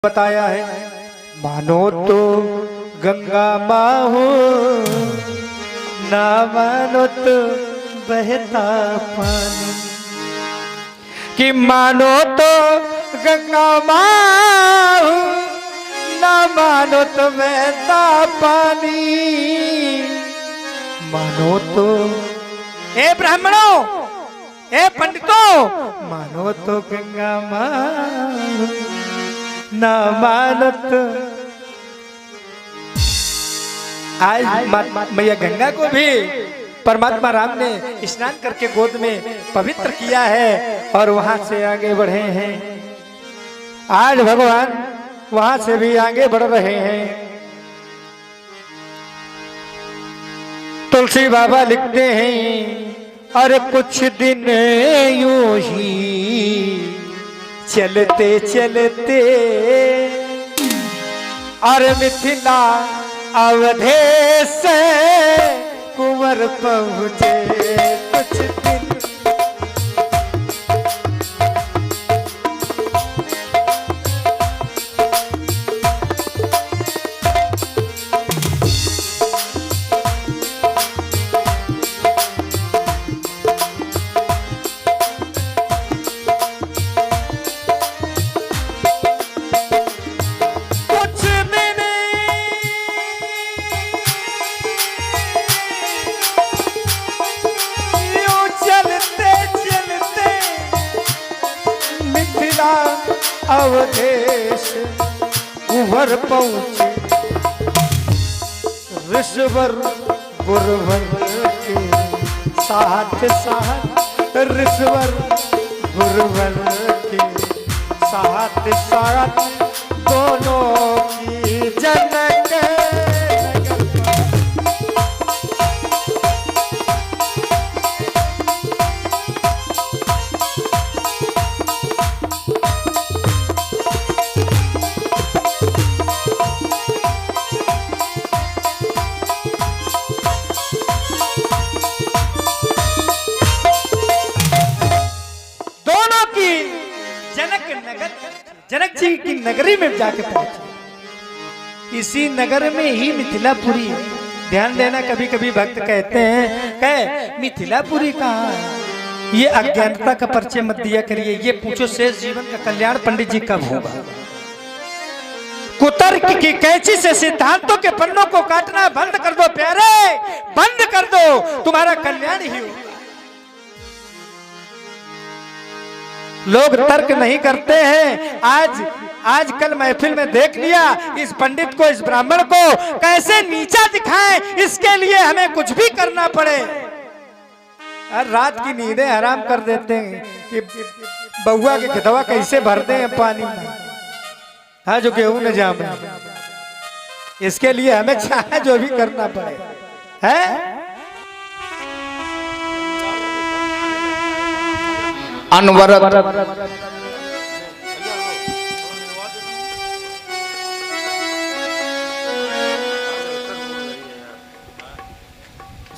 बताया है, मानो तो गंगा माँ हो, ना मानो तो बहता पानी। कि मानो तो गंगा माँ हो, ना मानो तो बहता पानी। मानो तो ए ब्राह्मणों, ए पंडितों, मानो तो गंगा माँ ना मानत। आज मैया गंगा को भी परमात्मा राम ने स्नान करके गोद में पवित्र किया है और वहां से आगे बढ़े हैं। आज भगवान वहां से भी आगे बढ़ रहे हैं। तुलसी बाबा लिखते हैं, और कुछ दिन यूं ही चलते चलते और मिथिला अवधेश से कुंवर पहुँचे। कुछ दिन अवधेश कुंवर पहुँचे। ऋषवर गुरुवर के साथ साथ, ऋषवर गुरुवर के साथ साथ दोनों की जनक जनक जी की नगरी में जाके पहुंचे। इसी नगर में ही मिथिलापुरी है। ध्यान देना, कभी कभी भक्त कहते हैं कहे मिथिलापुरी कहाँ है। ये अज्ञानता का परिचय मत दिया करिए। ये पूछो शेष जीवन का कल्याण पंडित जी कब होगा। कुतर्क की कैंची से सिद्धांतों के पन्नों को काटना बंद कर दो प्यारे, बंद कर दो, तुम्हारा कल्याण ही होगा। लोग तर्क नहीं करते हैं। आज कल महफिल में देख लिया, इस पंडित को, इस ब्राह्मण को कैसे नीचा दिखाएं, इसके लिए हमें कुछ भी करना पड़े। रात की नींदें हराम कर देते हैं कि बउआ के गधवा कैसे भरते हैं पानी में, हाँ जो गेहूं न जामे। इसके लिए हमें चाहे जो भी करना पड़े है। अनवरत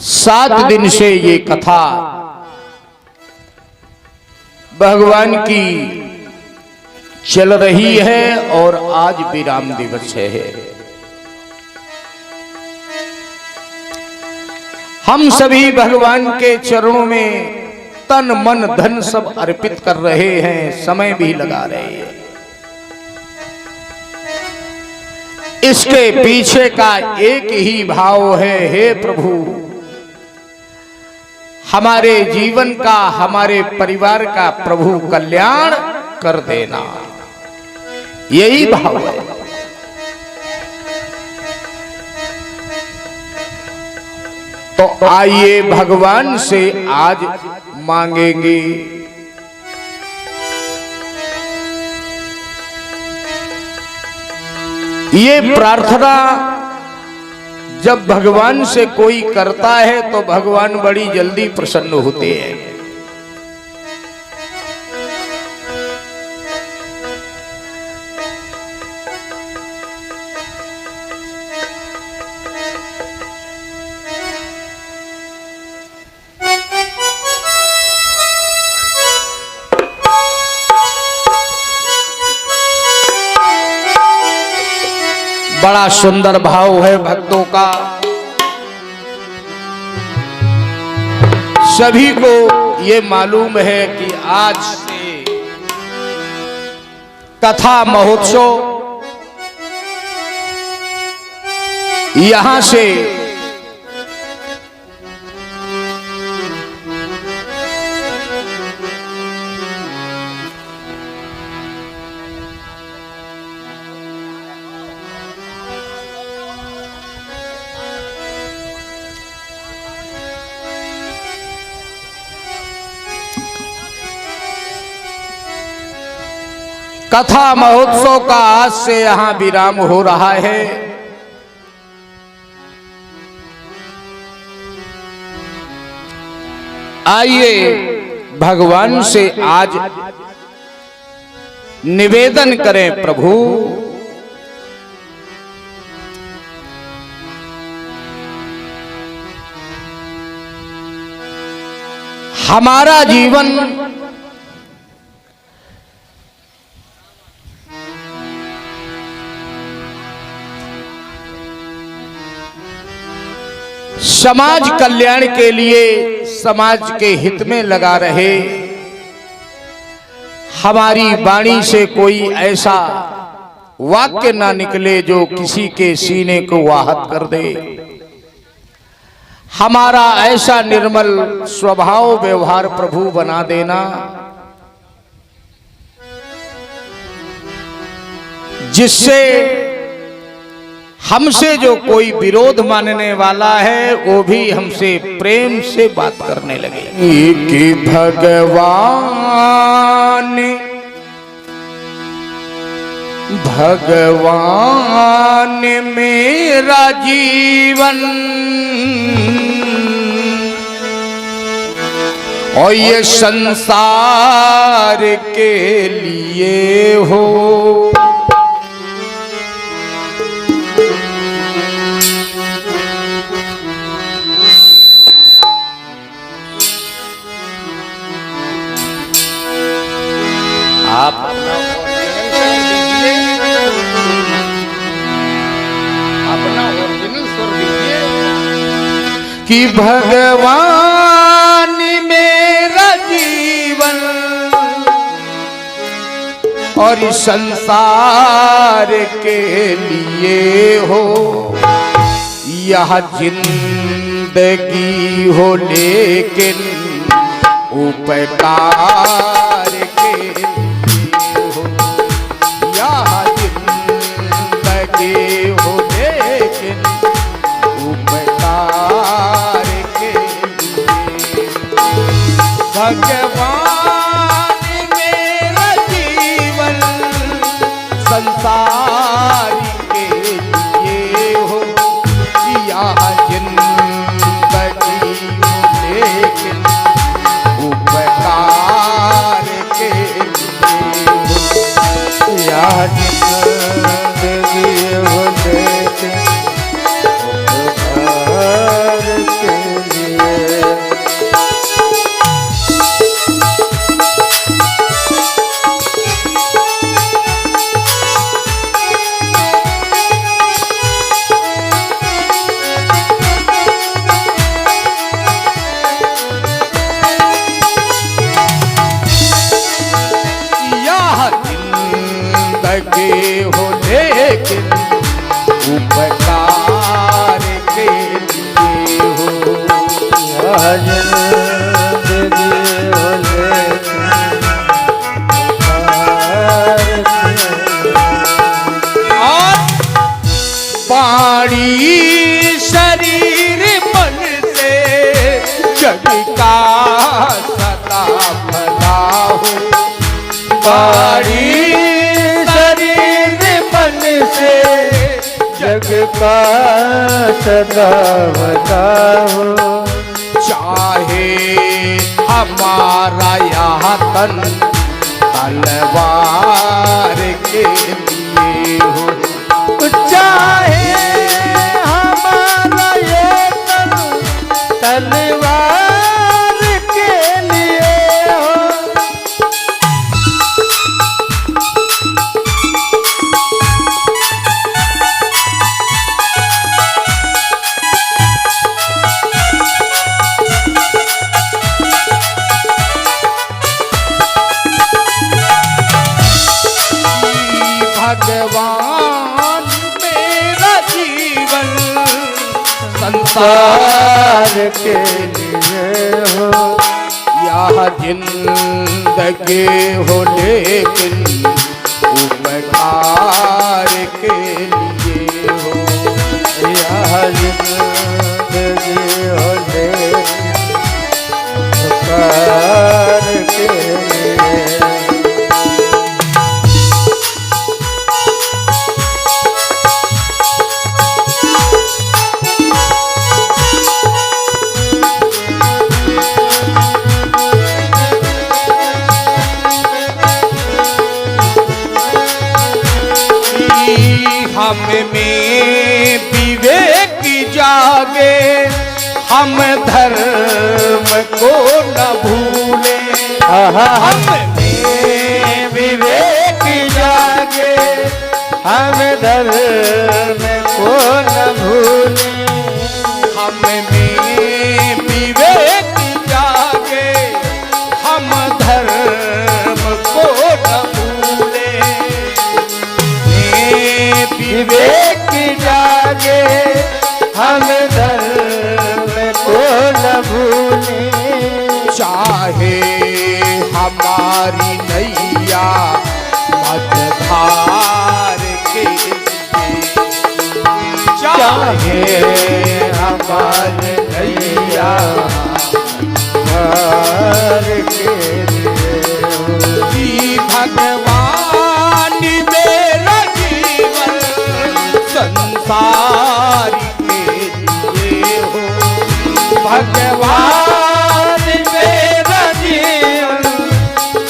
सात दिन से ये कथा भगवान की चल रही है और आज विराम दिवस है। हम सभी भगवान के चरणों में तन मन धन सब अर्पित कर रहे हैं, समय भी लगा रहे हैं। इसके पीछे का एक ही भाव है, हे प्रभु हमारे जीवन का, हमारे परिवार का प्रभु कल्याण कर देना, यही भाव है। तो आइए भगवान से आज मांगेंगे। ये प्रार्थना जब भगवान से कोई करता है तो भगवान बड़ी जल्दी प्रसन्न होते हैं। बड़ा सुंदर भाव है भक्तों का। सभी को ये मालूम है कि आज से कथा महोत्सव यहां से कथा महोत्सव का आज से यहां विराम हो रहा है। आइए भगवान से आज निवेदन करें, प्रभु हमारा जीवन समाज कल्याण के लिए, समाज के हित में लगा रहे। हमारी वाणी से कोई ऐसा वाक्य ना निकले जो किसी के सीने को आहत कर दे। हमारा ऐसा निर्मल स्वभाव व्यवहार प्रभु बना देना जिससे हमसे जो कोई विरोध मानने वाला है वो भी हमसे प्रेम से बात करने लगे कि भगवान मेरा जीवन और ये संसार के लिए हो। आप अपना ओरिजिनल स्वर दीजिए कि भगवान मेरा जीवन और संसार के लिए हो। यह जिंदगी हो लेकिन उपकार के लिए हो। यह जिंदगी हो लेकिन उपकार के लिए। भगवान मेरा जीवन संसार के लिए हो। यह जिंदगी हो लेकिन उपकार के लिए हो। यह जिंदगी हो लेकिन उपकार के लिए। जिंदगी हो लेकिन उपकार के लिए हो। यह जिंदगी हो लेकिन उपकार के लिए। और पानी शरीर मन से जग का सदा भला हो। पानी से जग का सदा भला हो। चाहे हमारा यह तन तलवार के लिए हो। चाहे हमारा ये तन तलवार के लिए हो। भगवान मेरा जीवन संसार के लिए हो, यह जिंदगी हो लेकिन उपकार के लिए हो। यह जिंदगी हो लेकिन उपकार के लिए। हम में विवेक जागे, हम धर्म को न भूले। हम में विवेक जागे, हम धर्म को न भूले। हम में विवेक जागे, हम धर्म को न भूले। विवेक जागे, हम धर्म को न भूले। चाहे हमारी नैया मझधार के लिए, चाहे हमारे नैया मार के लिए हो। कि भगवान मेरा जीवन संसार के लिए हो। भगवान मेरा जीवन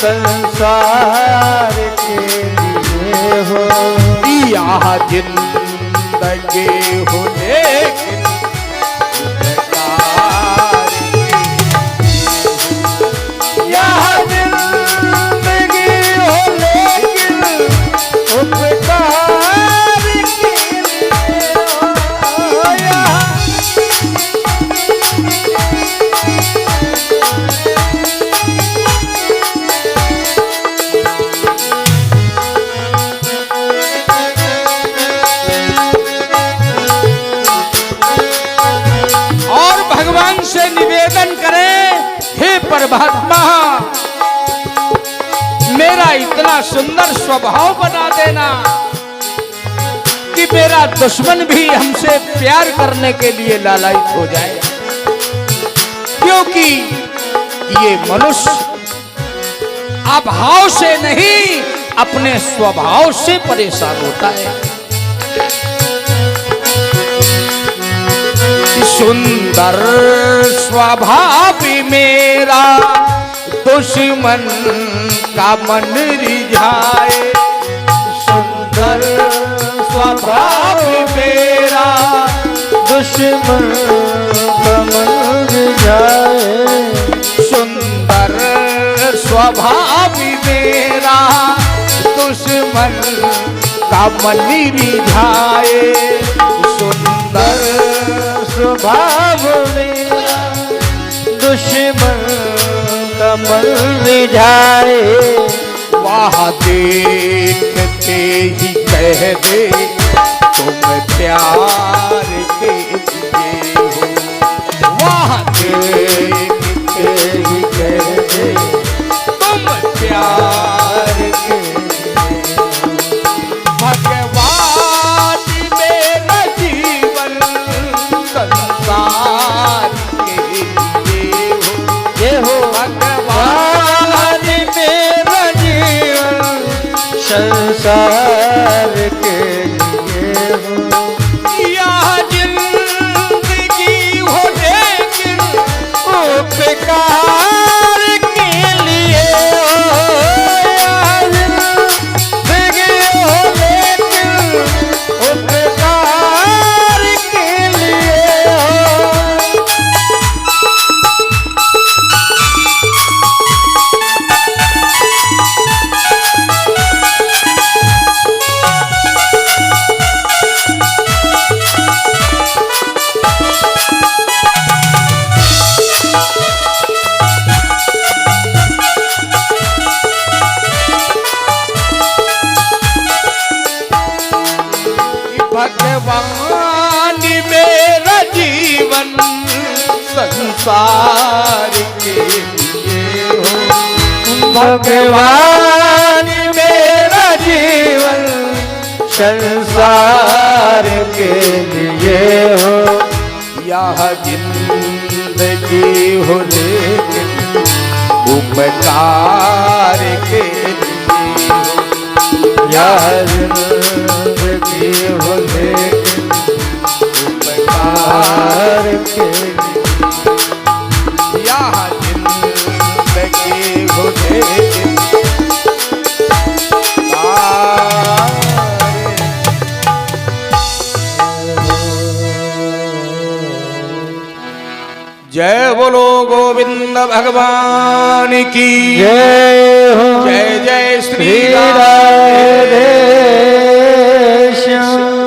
संसार के लिए हो। यह जिंदगी हो लेकिन उपकार यह जिंदगी हो लेकिन उपकार के लिए हो। और भगवान से निवेदन करें, हे परमात्मा मेरा इतना सुंदर स्वभाव बना देना कि मेरा दुश्मन भी हमसे प्यार करने के लिए लालायित हो जाए। क्योंकि ये मनुष्य अभाव से नहीं अपने स्वभाव से परेशान होता है। सुंदर स्वभाव मेरा दुश्मन का मन रिझाए। सुंदर स्वभाव मेरा दुश्मन का मन जाए। सुंदर स्वभाव मेरा दुश्मन का मन रिझाए। सुंदर स्वभाव मेरा दुश्मन का मन रिझाए। वहाँ देखते ही कह दे तुम प्यार के लिए हो। वहाँ देखते ही कह दे तुम प्यार के लिए हो। भगवान मेरा जीवन संसार के लिए हो। ये हो भगवान मेरा जीवन संसार के लिए हो। यह जिंदगी हो लेकिन भगवान मेरा जीवन संसार के लिए हो। भगवान मेरा जीवन संसार के लिए हो। यह जिंदगी हो लेकिन उपकार के लिए हो। यह जिंदगी हो लेकिन उपकार के लिए। यह जिंदगी हो लेकिन जय बोलो गोविंद भगवान की जय हो। जय जय श्री श्री राम। राधे श्याम।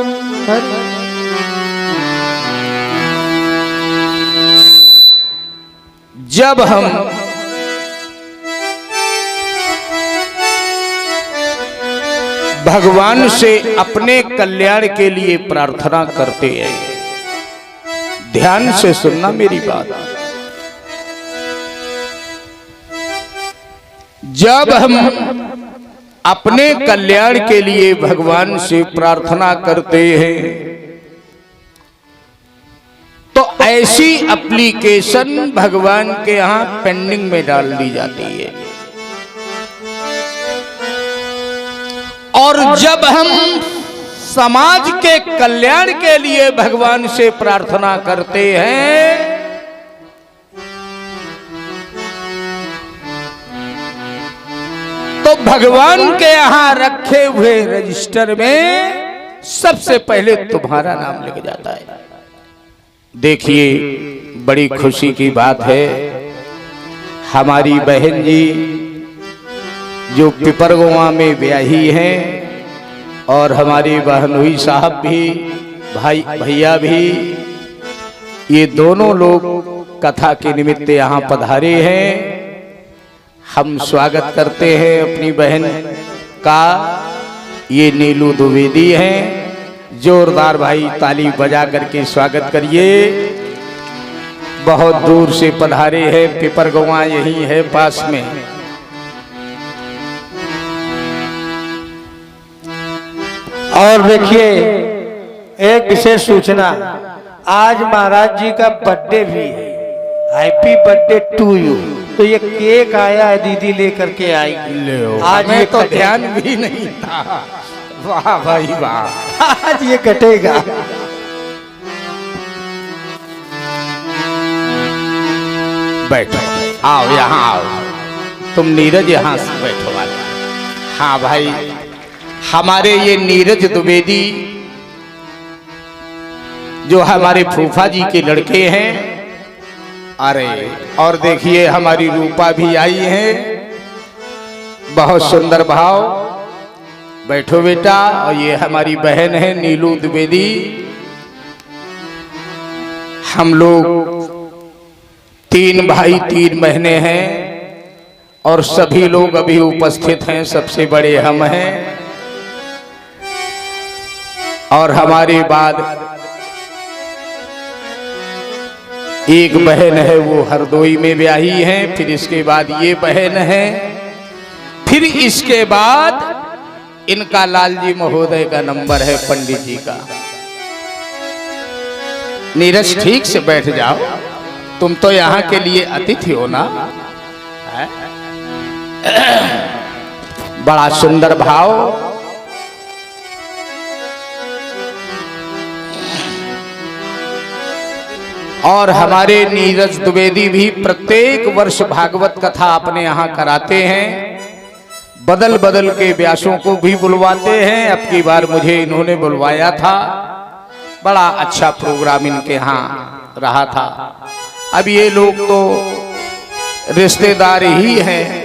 जब हम भगवान से अपने कल्याण के लिए प्रार्थना करते हैं, ध्यान से सुनना मेरी बात। जब हम अपने कल्याण के लिए भगवान से प्रार्थना करते हैं तो ऐसी एप्लीकेशन भगवान के यहाँ पेंडिंग में डाल दी जाती है। और जब हम समाज के कल्याण के लिए भगवान से प्रार्थना करते हैं तो भगवान के यहाँ रखे हुए रजिस्टर में सबसे पहले तुम्हारा नाम लिख जाता है। देखिए बड़ी खुशी की बात है, हमारी बहन जी जो पिपरगुआ में ब्याही हैं और हमारी बहनोई साहब भी, भाई भैया भी, ये दोनों लोग कथा के निमित्त यहाँ पधारे हैं। हम स्वागत करते हैं अपनी बहन का। ये नीलू द्विवेदी हैं, जोरदार भाई ताली बजा करके स्वागत करिए। बहुत दूर से पधारे हैं, पिपरगुआ यही है पास में। और देखिए एक विशेष सूचना, आज महाराज जी का बर्थडे भी है। Happy birthday to you. तो ये केक आया है, दीदी लेकर के आई। आज ये तो ध्यान भी नहीं था। वाह भाई वाह, आज ये कटेगा। बैठो, आओ यहाँ आओ। तुम नीरज यहाँ से बैठो वाले। हाँ भाई, हमारे ये नीरज द्विवेदी जो हमारे फूफा जी के लड़के हैं। अरे और देखिए हमारी रूपा भी आई है, बहुत सुंदर भाव। बैठो बेटा। और ये हमारी बहन है नीलू द्विवेदी। हम लोग 3 भाई 3 बहनें हैं और सभी लोग अभी उपस्थित हैं। सबसे बड़े हम हैं और हमारे बाद एक बहन है, वो हरदोई में ब्याही है। फिर इसके बाद ये बहन है। फिर इसके बाद इनका लालजी महोदय का नंबर है, पंडित जी का। नीरज ठीक से बैठ जाओ, तुम तो यहाँ के लिए अतिथि हो ना। बड़ा सुंदर भाव। और हमारे नीरज द्विवेदी भी प्रत्येक वर्ष भागवत कथा अपने यहाँ कराते हैं। बदल बदल के व्यासों को भी बुलवाते हैं। अब की बार मुझे इन्होंने बुलवाया था। बड़ा अच्छा प्रोग्राम इनके यहाँ रहा था। अब ये लोग तो रिश्तेदार ही हैं,